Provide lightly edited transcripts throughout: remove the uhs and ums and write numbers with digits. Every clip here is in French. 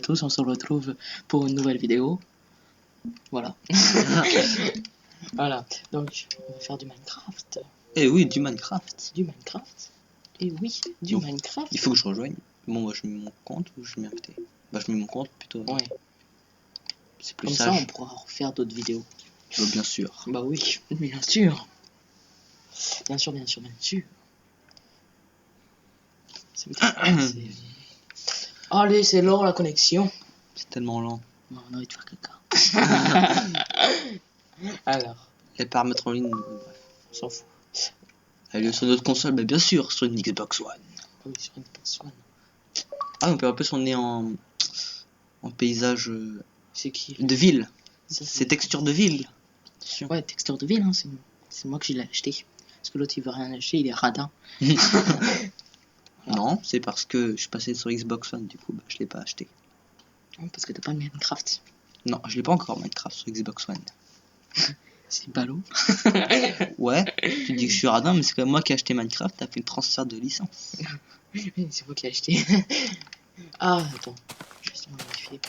tous, on se retrouve pour une nouvelle vidéo. Voilà. Voilà, donc on va faire du Minecraft. Eh oui, du Minecraft. Du Minecraft. Et oui, du Donc, Minecraft. Il faut que je rejoigne. Bon, moi je mets mon compte ou je mets invité. Bah, je mets mon compte plutôt. Ouais, C'est plus comme ça on sage. pourra refaire d'autres vidéos. Bah, bien sûr. Bah oui, bien sûr. Bien sûr, bien sûr, bien sûr. Allez, c'est lent la connexion. C'est tellement lent. On a envie de faire caca. Alors, Les paramètres en ligne, bref. on s'en fout. Allez, sur notre console, bah, bien sûr, sur une Xbox One. Ah oui, sur une Xbox One. Ah, on peut un peu s'en est en paysage C'est qui de ville. Ça, C'est texture de ville. Attention. Ouais, texture de ville, hein, c'est moi que je l'ai acheté. Parce que l'autre il veut rien acheter, il est radin. Non, c'est parce que je suis passé sur Xbox One, du coup, bah, je l'ai pas acheté. Parce que t'as pas Minecraft. Non, je l'ai pas encore Minecraft sur Xbox One. C'est ballot. Ouais, tu dis que je suis radin, mais c'est quand même moi qui ai acheté Minecraft, t'as fait le transfert de licence. C'est moi qui ai acheté. Ah, attends. Justement, modifier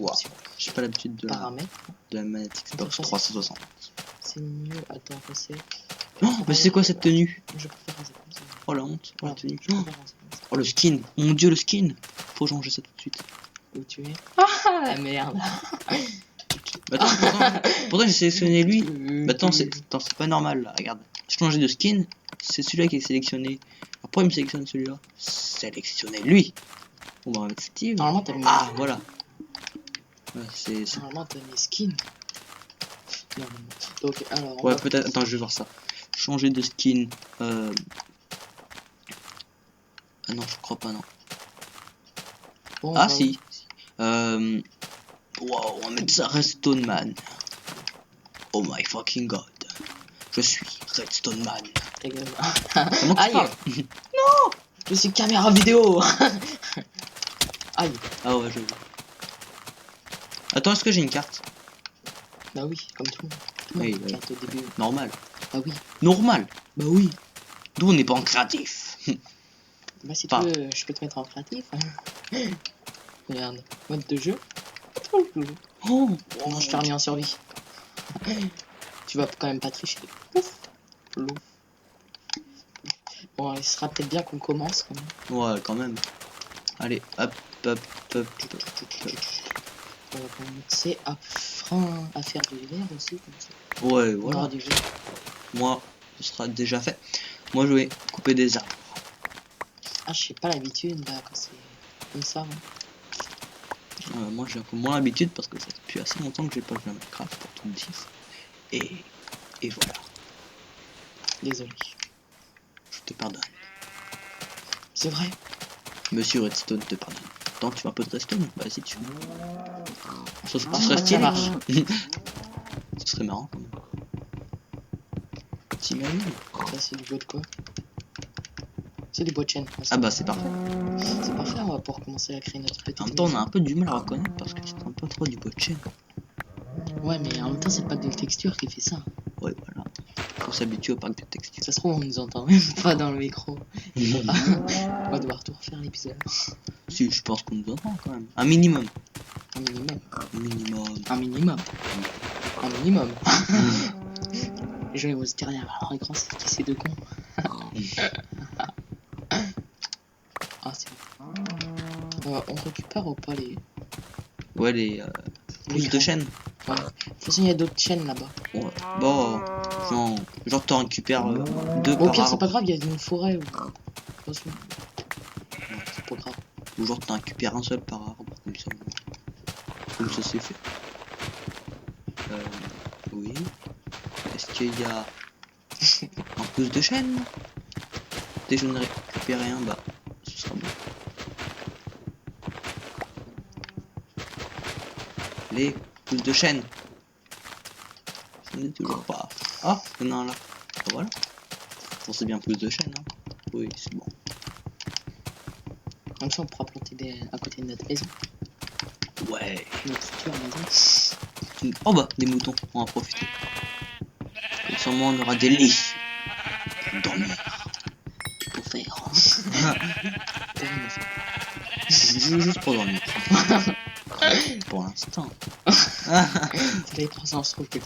Wow. J'ai pas l'habitude de paramètres. la manette Xbox 360. C'est mieux. Attends, passer. Oh, mais c'est quoi cette tenue? Je préfère raser comme ça. Oh la honte, oh, la Voilà, tenue. je préfère raser comme ça. Oh le skin, mon dieu le skin. Faut changer ça tout de suite. Où tu es? Ah, la merde. Bah, attends, pourtant j'ai sélectionné lui. Bah attends, c'est pas normal là, regarde. J'ai changé de skin, c'est celui-là qui est sélectionné. Alors, pourquoi il me sélectionne celui-là? Sélectionner lui. On va mettre Steve. Normalement, t'as mis. Ah voilà. Ouais, c'est... Normalement, t'as mis skin. Non, non, non. Donc, alors. on Ouais, va- peut-être. Attends, je vais voir ça. Changer de skin. Ah non, je crois pas, non. Bon, Ah on va- si. Wow, on va mettre ça Redstone Man. Oh my fucking god. Je suis Redstone Man. Ta gueule. Comment tu Aïe. parles? Non, je suis caméra vidéo. Aïe. Ah ouais, je vois. Attends, est-ce que j'ai une carte? Bah oui, comme tout le monde. Oui, oui. Carte au début. Normal. Bah oui. Normal. Bah oui. D'où on n'est pas en créatif. Bah si tu Pas. veux, je peux te mettre en créatif. Regarde, mode de jeu. Oh, Non, je t'ai remis en survie. Tu vas quand même pas tricher. Ouf. Louf. Bon, il sera peut-être bien qu'on commence quand même. ouais, quand même. Allez, hop, hop, hop, hop. On va commencer à faire de l'hiver aussi, comme ça. Ouais, On voilà. aura déjà. Moi, ce sera déjà fait. Moi, je vais couper des arbres. Ah, je sais pas l'habitude, là, quand c'est comme ça. Hein. Moi, j'ai un peu moins l'habitude parce que ça fait depuis assez longtemps que j'ai pas joué à Minecraft, pour tout me dire. Et voilà. Désolé. Je te pardonne. C'est vrai. Monsieur Redstone te pardonne. Attends, tu veux un peu de Redstone? Vas-y, tu veux. Ça Ah, serait ça stylé. marche. Ce serait marrant quand même. T'imagines? Ça, c'est du bois de quoi? C'est du bois de chêne. Ah bah c'est parfait. C'est parfait, on va pouvoir commencer à créer notre petite En même temps, on a maison. un peu du mal à reconnaître parce que tu sens pas trop du bois de chêne. Ouais, mais en même temps, c'est le pack de texture qui fait ça. Ouais, voilà. Faut s'habituer au pack de texture. Ça se trouve, on nous entend même pas dans le micro. On va devoir tout refaire l'épisode. Si, je pense qu'on nous entend quand même. Un minimum. Un minimum. Un minimum. Un minimum. Un minimum. Les gens ils vont se dire derrière leur écran, c'est qui ces deux cons? Ah, c'est bon. On récupère ou pas les. Ouais, les pouces de graines. chaîne. Ouais. De toute façon, il y a d'autres chaînes là-bas. Ouais. Bon, genre t'en récupères deux Au par pire, c'est arbre. pas grave, il y a une forêt. Ou... De toute façon, c'est pas grave. Ou genre t'en récupères un seul par arbre. Comme ça c'est fait. Oui. Est-ce qu'il y a un pouce de chaîne? Dès que j'en ai récupéré un, bah, ce sera bon. Les pouces de chaîne. Ce n'est toujours pas. Ah, il y en a un là. Ah, voilà. Bon, c'est bien pouce de chaîne, hein. Oui, c'est bon. Comme ça, on pourra planter à côté de notre maison. Ouais. Notre future maison. Oh bah, des moutons, on va en profiter. Comme ça, on aura des lits pour dormir. Pour faire. Juste pour dormir. Pour l'instant. C'est les 300 je trouve que...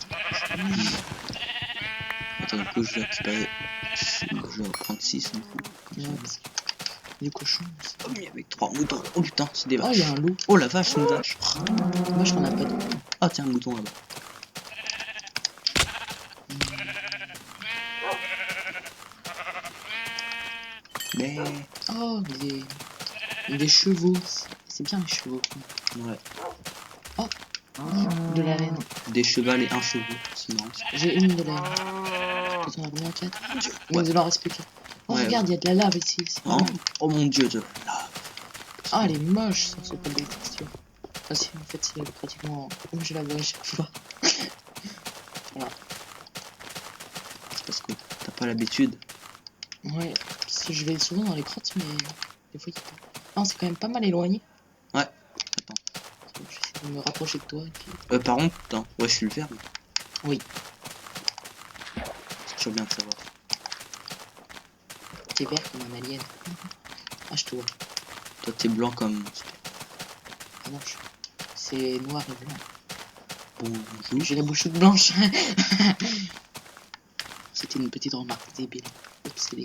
Attends, du coup, je dois récupérer. Je dois prendre 6 du coup. Ouais, parce que... Du cochon aussi. Oh, mais avec 3 moutons. Oh putain, c'est des Oh, il y a vaches. un loup. Oh la vache, une vache. Moi, je n'en ai pas de... Ah, tiens, un mouton là-bas. Mais. Oh, des chevaux. C'est bien les chevaux. Ouais. De la laine. Des chevals et un chevaux. C'est marrant. J'ai une de laine. Peut-être on a combien 4. Mais il en reste plus qu'un. Oh, Ouais, regarde, il y a de la lave ici. Oh, oh mon dieu, de là. Ah, elle est moche, ça, c'est pas des textures. Ah si, en fait, c'est pratiquement comme je la vois à chaque fois. Voilà. Parce que t'as pas l'habitude. Ouais, parce que je vais souvent dans les grottes, mais des fois, il y a pas. Ah, c'est quand même pas mal éloigné. Ouais. Attends. J'essaie de me rapprocher de toi et puis... Par contre, attends. Ouais, je suis le vert. Mais... Oui. C'est toujours bien de savoir. T'es vert comme un alien. Ah, je te vois. Toi, t'es blanc comme. Ah non, c'est noir et blanc. Bonjour. J'ai la bouche toute blanche. C'était une petite remarque débile. Obsédé.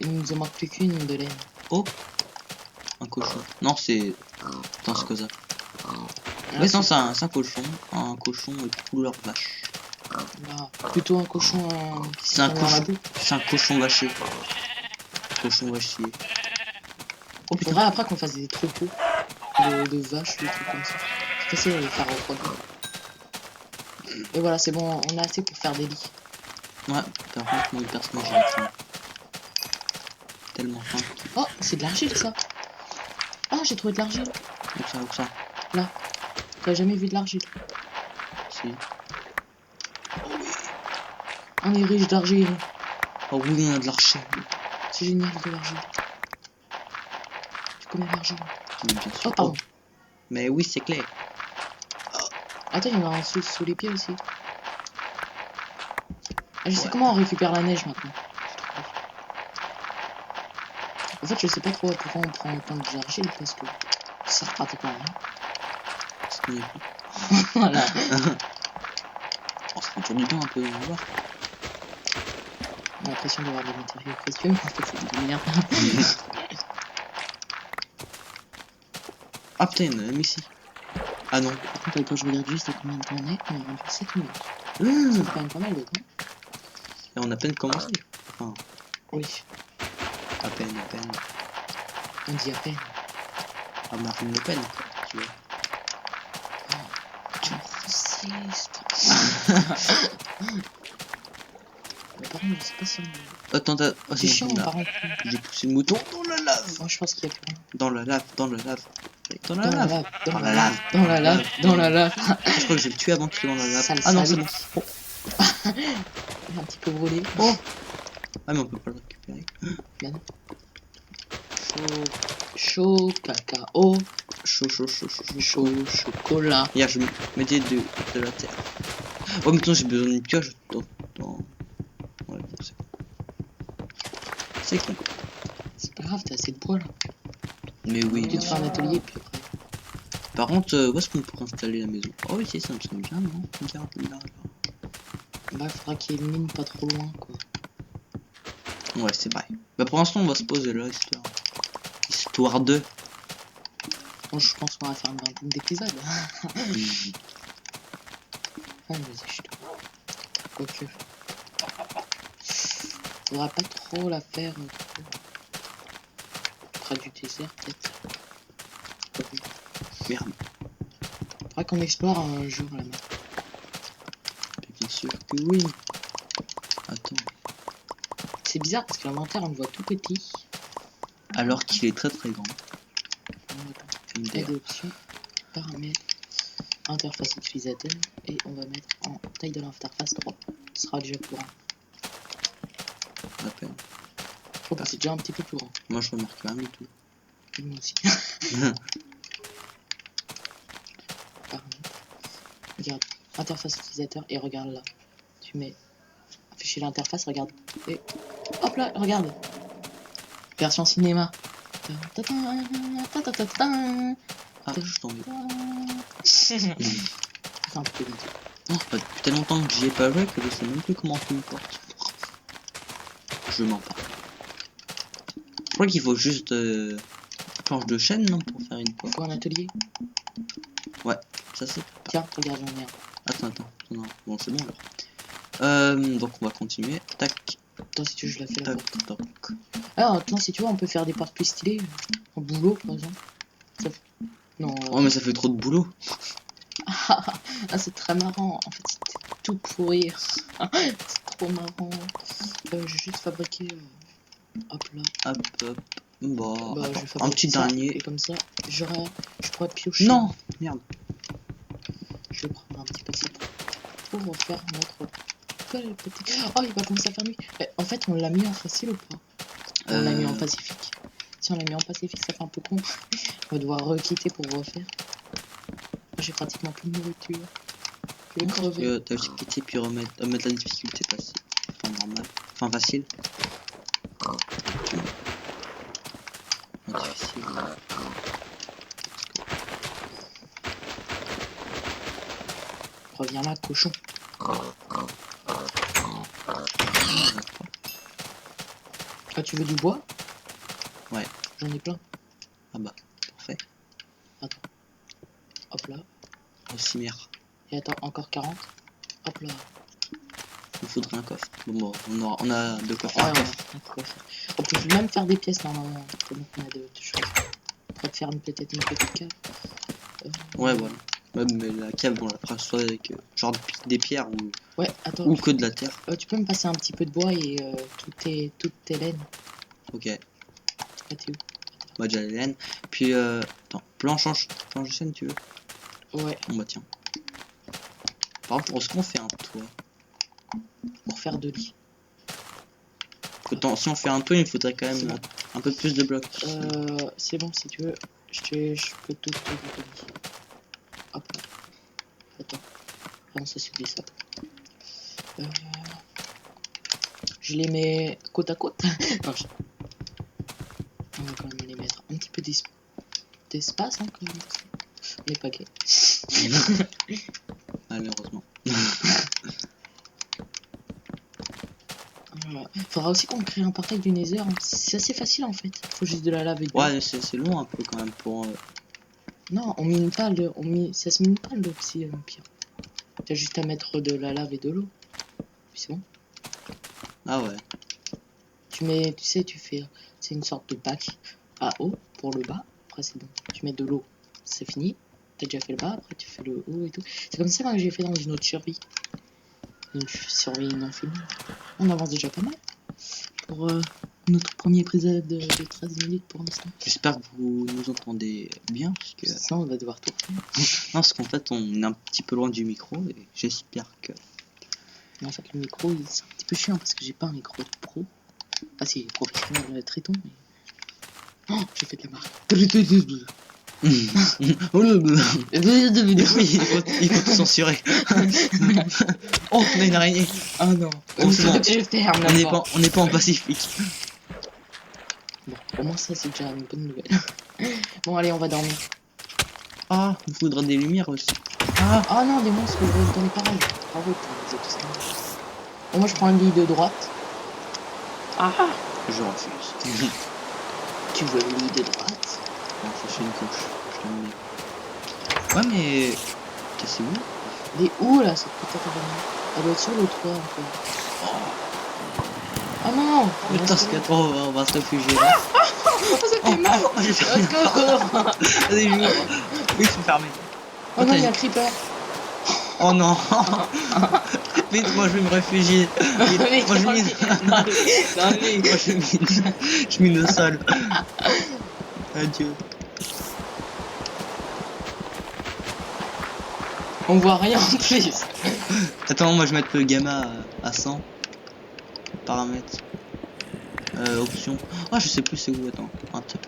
Il nous en manque plus qu'une de laine. Oh, un cochon. Non, c'est. Attends, c'est quoi ça? Ah, Ouais, non, c'est un cochon. Un cochon couleur vache. Là, plutôt un cochon qui C'est un s'est dans la cochon. boue. C'est un cochon vaché. Cochon vachier. Oh putain. Faudrait après qu'on fasse des troupeaux de vaches ou des trucs comme ça. C'est facile à les faire reproduire. Et voilà, c'est bon, on a assez pour faire des lits. Ouais, par contre, moi, personnellement, j'ai faim. Tellement faim. Oh, c'est de l'argile ça. Ah, j'ai trouvé de l'argile. Où ça? Là. T'as jamais vu de l'argile? Si. On est riche d'argile. Oh oui, on a de l'argile. C'est génial de l'argile. C'est combien d'argile? Oui, bien sûr. Oh, pardon. Mais oui, c'est clair. Attends, il y en a un sous les pieds aussi. Ah, je sais Ouais. comment on récupère la neige maintenant. En fait, je sais pas trop pourquoi on prend autant d'argile parce que ça sert pratiquement à rien. C'est qu'on est plus. Voilà. Oh, ça fait toujours du bien un peu, on va voir. On a l'impression d'avoir des matériaux précieux, mais en fait, c'est de merde. Ah putain, il y en a même ici. Ah non. Par contre, quand je regarde juste à combien de temps on est rendu 7 minutes. Ça fait quand même pas mal de temps. Et on a peine commencé. Enfin, Oui, à peine, à peine. on dit à peine. À Marine Le Pen, tu vois. Tu insistes. Mais par contre, je sais pas si on... Attends, oh, C'est chiant, là. par contre. J'ai poussé le mouton dans la lave. Moi, je pense qu'il y a plus rien. Dans la lave, dans la lave. Dans la Dans la lave. lave, Dans la lave. dans la lave, dans la lave. Je crois que je vais le tuer avant qu'il soit dans la lave. Sale Ah non, c'est sale. bon. Oh. Il est un petit peu brûlé. Oh. Ah, mais on peut pas le récupérer. Ben non. Chaud, cacao, Chaud, chaud, chaud, chaud, chaud. chaud, chocolat. Regarde, je mettais de la terre. Oh, maintenant j'ai besoin d'une pioche dans... Ouais, c'est con. C'est con. C'est pas grave, t'as assez de poids là. Mais oui. Tu te fais un atelier puis après. Par contre, où est-ce qu'on pourrait installer la maison? Oh oui, si, ça me semble bien, non? Regarde, là. Bah, il faudra qu'il y ait une mine pas trop loin quoi. Ouais, c'est vrai. Bah pour l'instant, on va se poser là, histoire... Histoire de... Bon, je pense qu'on va faire une vingtaine d'épisodes. Ah, vas-y, je te... Quoique. Faudra pas trop la faire près du désert, peut-être. Merde. Faudra qu'on explore un jour la mer. Bien sûr que oui. Attends. C'est bizarre parce que l'inventaire on le voit tout petit. Alors qu'il est très très grand. Aide option, paramètres, interface utilisateur, et on va mettre en taille de l'interface 3. Ce sera déjà plus grand. À peine. Oh bah c'est déjà un petit peu plus grand. Moi je remarque rien du tout. Et moi aussi. Paramètres. Regarde, interface utilisateur, et regarde là. Tu mets afficher l'interface, regarde. Et hop là, regarde. Version cinéma. Ah, je suis tombé. C'est un peu vite. Oh, ça fait tellement longtemps que j'y ai pas joué que je sais même plus comment on fait une porte. Je mens pas. Je crois qu'il faut juste planche de chaîne, non, pour faire une porte. Faut un atelier. Ouais, ça c'est. Tiens, regarde, j'en ai un. Attends. Non. Bon, c'est bon alors. Donc on va continuer. Tac, Attends, si tu veux, je la fais la tac, porte. tac. Alors, attends, si tu veux, on peut faire des portes plus stylées. En boulot, par exemple. Ça fait... Non. Oh, mais ça fait trop de boulot. Ah, c'est très marrant. En fait, c'était tout pourri. C'est trop marrant. Je vais juste fabriquer. Hop là. Hop. Bon, Bah, attends, je vais un fabriquer petit ça, dernier. et comme ça, je pourrais piocher. Non, merde. Je vais prendre un petit peu de ça pour refaire notre petit. Oh, il va commencer à faire nuit. En fait, on l'a mis en facile ou pas? On l'a mis en pacifique. Si on l'a mis en pacifique, ça fait un peu con. On va devoir requitter pour refaire. J'ai pratiquement plus de nourriture. Je vais crever. T'as juste quitté puis mettre la difficulté facile. Enfin normal. Enfin facile. Difficile. Reviens là, cochon. Ah, tu veux du bois? Ouais. J'en ai plein. Ah bah, parfait. Attends. Hop là. Au cimetière. Et attends, encore 40. Hop là. Il faudrait un coffre. Bon, on a de quoi Ouais, faire un coffre. on peut même faire des pièces normalement. Tellement qu'on a de choses. On pourrait faire peut-être une petite cave. Ouais, voilà. Ouais, mais la cave, bon, on la fera soit avec genre des pierres Ouais, attends. ou que de la terre. Tu peux me passer un petit peu de bois et toutes tes laines. Ok. Ah, t'es où? Bah, déjà les laines. Puis, attends, planche de chaîne, tu veux? Ouais, Bon, bah, tiens. Par contre, est-ce qu'on fait un toit? pour faire 2 lits. Attends, si on fait un toit, il faudrait quand même Bon. un peu plus de blocs. C'est bon, si tu veux. Je peux tout te donner. Hop là. Attends. Ah non, ça suffit ça. Je les mets côte à côte. Non, on va quand même les mettre un petit peu d'espace, hein, quand même. On est pas gay. Malheureusement. Faudra aussi qu'on crée un portail du Nether. Hein. C'est assez facile en fait. Faut juste de la lave et de l'eau. Ouais, c'est long un peu quand même pour. Non, on mine pas le. Ça se mine pas l'obsidian au pire. T'as juste à mettre de la lave et de l'eau. Puis c'est bon. Ah ouais. Tu mets, tu sais, tu fais. C'est une sorte de bac à eau pour le bas. Après c'est bon. Tu mets de l'eau. C'est fini. T'as déjà fait le bas. Après tu fais le haut et tout. C'est comme ça que j'ai fait dans une autre survie. Une survie non finie. On avance déjà pas mal. Pour notre premier épisode de 13 minutes pour l'instant. J'espère que vous nous entendez bien parce que. Sinon on va devoir tout refaire. Non, parce qu'en fait on est un petit peu loin du micro et j'espère que. Mais en fait le micro c'est un petit peu chiant parce que j'ai pas un micro de pro. Ah si, professionnel Triton mais. Oh, j'ai fait de la marque. il faut tout censurer. Oh, on a une araignée. Ah non. Oh, c'est bon. Je ferme On n'est pas en Pacifique. Bon, au moins ça c'est déjà une bonne nouvelle. Bon allez, on va dormir. Ah, il faudra des lumières aussi. Ah non, des monstres, je vais vous donner pareil. Bravo, vous êtes tous là. Bon, moi je prends un lit de droite. Ah, je refuse. Tu veux le lit de droite? Non, ça c'est une couche. Je l'aime bien. Ouais, mais. Cassez-vous. Des où là, cette petite araignée? Elle doit être sur le toit un peu. Oh non! Putain, on va se réfugier là. Ça fait mal! J'ai fait Vas-y, joue. Oui, il faut fermer. Oh non, il y a un creeper! Oh non. Vite, moi je vais me réfugier. Vite, moi je mine. Moi je mine le sol. Adieu. On voit rien en plus! Attends, moi je vais mettre le gamma à 100. Paramètres. Options. Ah, je sais plus c'est où, attends. Un top.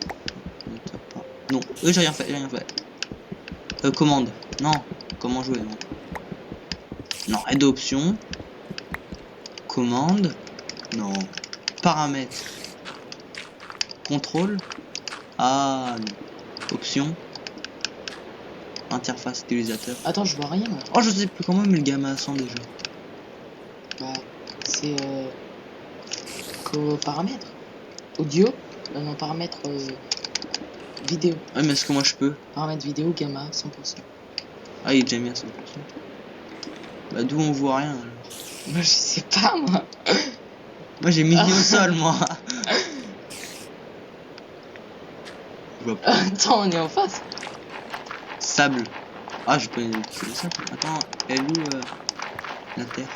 Non, j'ai rien fait, commande. Non, comment jouer, non. Non, aide options. Commande. Non. Paramètres. Contrôle. Ah, non. Option. Interface utilisateur. Attends, je vois rien là. Oh, je sais plus comment mais le gamin sent déjà. Bah, c'est paramètres. Audio. Non, paramètres vidéo. Ouais, mais est-ce que moi je peux? Paramètres vidéo, gamma, 100%. Ah, il est déjà mis à 100%. Bah, d'où on voit rien alors. Moi, je sais pas, moi. Moi j'ai mis au sol, moi. Je vois pas. Attends, on est en face. Sable. Ah, je peux utiliser ça. Attends, elle est où la terre?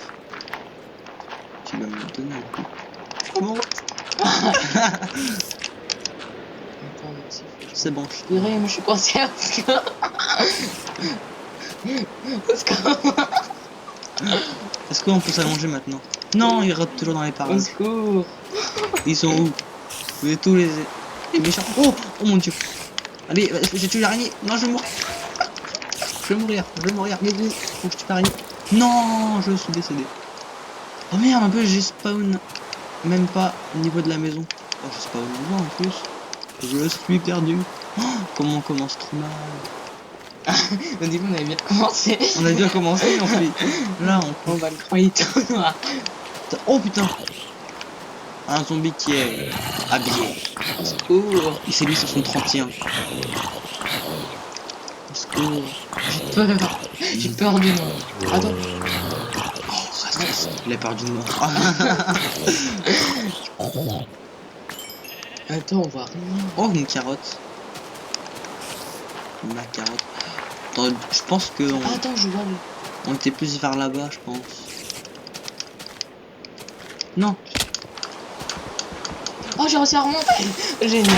Tu vas me le donner un coup. Comment? Attends, merci. C'est bon. Purée, moi je suis coincé. Est-ce qu'on peut s'allonger maintenant? Non, il rate toujours dans les Au parages. secours. Ils sont où? Vous êtes tous les méchants. Oh, oh mon dieu. Allez, j'ai tué l'araignée. Non, je vais mourir. Je vais mourir. Je vais mourir. Mais vite, faut que je tue l'araignée. Non, je suis décédé. Oh merde, un peu j'ai spawn. Même pas au niveau de la maison. Oh, je spawn loin en plus. Je suis perdu. Oh, comment on commence trop mal. Au début, on avait bien commencé. On a bien commencé, on fait. Là, On va le croire tout noir. Oh putain. Un zombie qui est habillé. Au secours. Il s'est mis sur son 31. Au secours. J'ai peur. J'ai peur du monde. Attends. Il a perdu de moi. Attends, on voit rien. Oh, une carotte. Ma carotte. Attends, je pense que Attends, je vois le. on était plus vers là-bas, je pense. Non. Oh, j'ai réussi à remonter. Génial.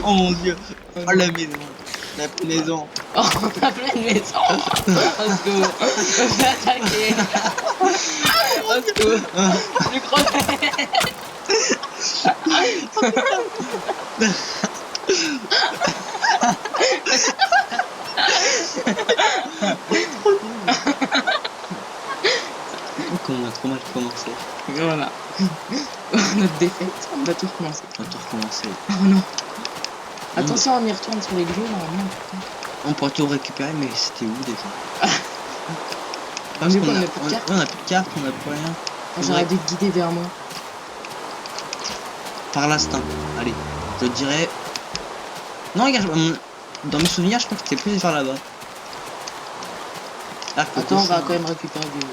Oh mon dieu. Oh la maison. La maison. Oh, on a plein de maisons. Au secours. On se fait attaquer. Au secours. Je crevais. Oh, comment on a trop mal commencé. Voilà. Notre défaite. On va tout recommencer. On va tout recommencer. Oh non. Attention, on y retourne sur les lieux normalement. On pourrait tout récupérer, mais c'était où déjà? Du coup, on on a a plus de carte. on a plus de carte, on a plus rien. J'aurais dû te guider vers moi. Par l'instinct. Allez, je dirais. Non, regarde, dans mes souvenirs, je crois que c'était plus vers là-bas. Ah, Attends, on va quand même récupérer du.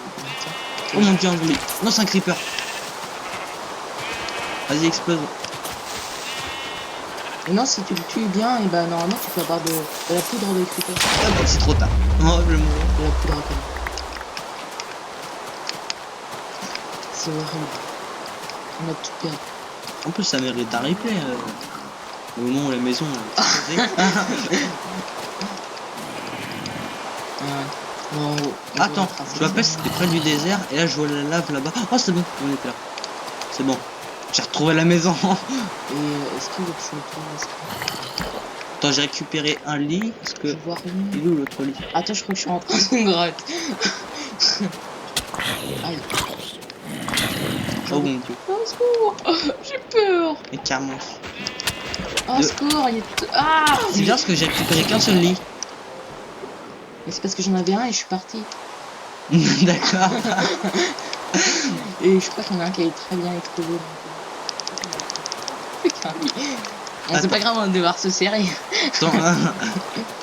Oh mon dieu, un zombie. Non, c'est un creeper. Vas-y, explose. Et non, si tu le tues bien, et ben normalement tu peux avoir de la poudre de creeper. Ah bah, c'est trop tard. Oh, je vais mourir. De la poudre à canon. C'est horrible. On a tout perdu. En plus, ça mérite un replay. Au moment où la maison. Bon, Attends, je m'appelle, c'était près du désert. Et là, je vois la lave là-bas. Oh, c'est bon, on est là. C'est bon. J'ai retrouvé la maison. Et est-ce qu'il y a autre chose là? Attends, j'ai récupéré un lit. Parce que. Je vois rien. Il est où l'autre lit? Attends, je crois que je suis en train d'une grotte. Aïe. Oh mon dieu. Au secours. J'ai peur. Et carrément. Au secours, il y a Ah. C'est bien parce que j'ai récupéré qu'un seul lit. Mais c'est parce que j'en avais un et je suis parti. D'accord. Et je crois qu'il y en a un qui est très bien explosé. Putain, oui. Bon, c'est pas grave, on va devoir se serrer. Attends, on va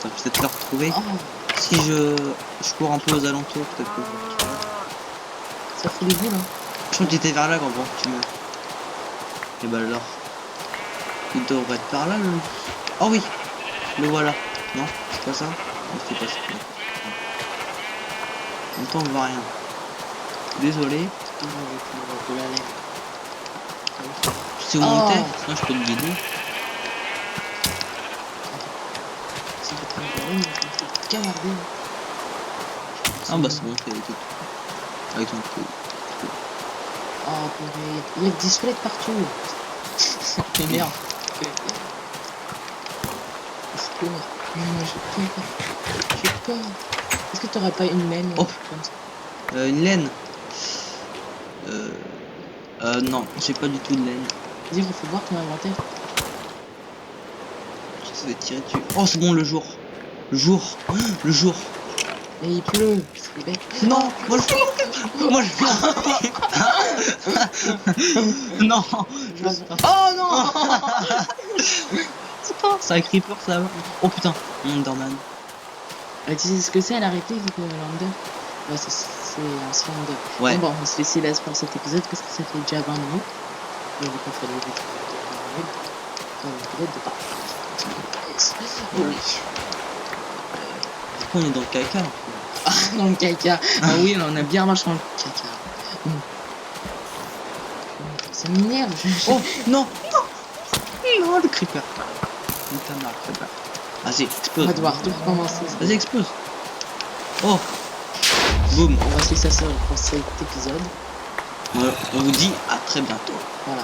peut-être le retrouver. Oh, Si je cours un peu aux alentours, peut-être que je le retrouve. ça fait des boules, hein. Je crois que j'étais vers là quand bon, tu meurs. Et bah alors. Il devrait être par là le. Oh oui. Le voilà. Non, c'est pas ça. Non, c'est pas ça. En même temps on voit rien. Désolé. Tu sais où monter? Sinon je peux te guider. Ah bah c'est bon, t'es tout. Avec ton coup. Oh purée, il y a des squelettes partout. Mais merde. Est-ce que... J'ai peur. Est-ce que t'aurais pas une laine Oh. comme ça? Une laine. Non, j'ai pas du tout de laine. Vas-y, il faut voir ton inventaire. se fait tirer dessus. Oh, c'est bon, le jour. Le jour. Le jour. Et il pleut. C'est bête. Non, moi je moi je non. Oh non. C'est pas ça, un creeper ça va. Oh putain, Enderman. Tu sais ce que c'est la réplique de l'Ender? Ouais, c'est un Slender. Ouais. Bon, on va se laisser là pour cet épisode parce que ça fait déjà 20 minutes. Et on va pas faire le vite. Peut-être de pas. Oui. On est dans le caca. Ah, dans le caca. Ah oui, on a bien marché dans le caca. Ça m'énerve. Oh non. Non, le creeper. Putain, le creeper. Vas-y, explose. On va devoir tout recommencer. Vas-y, explose. Oh. Boum. On va se laisser ça pour cet épisode. On vous dit à très bientôt. Voilà.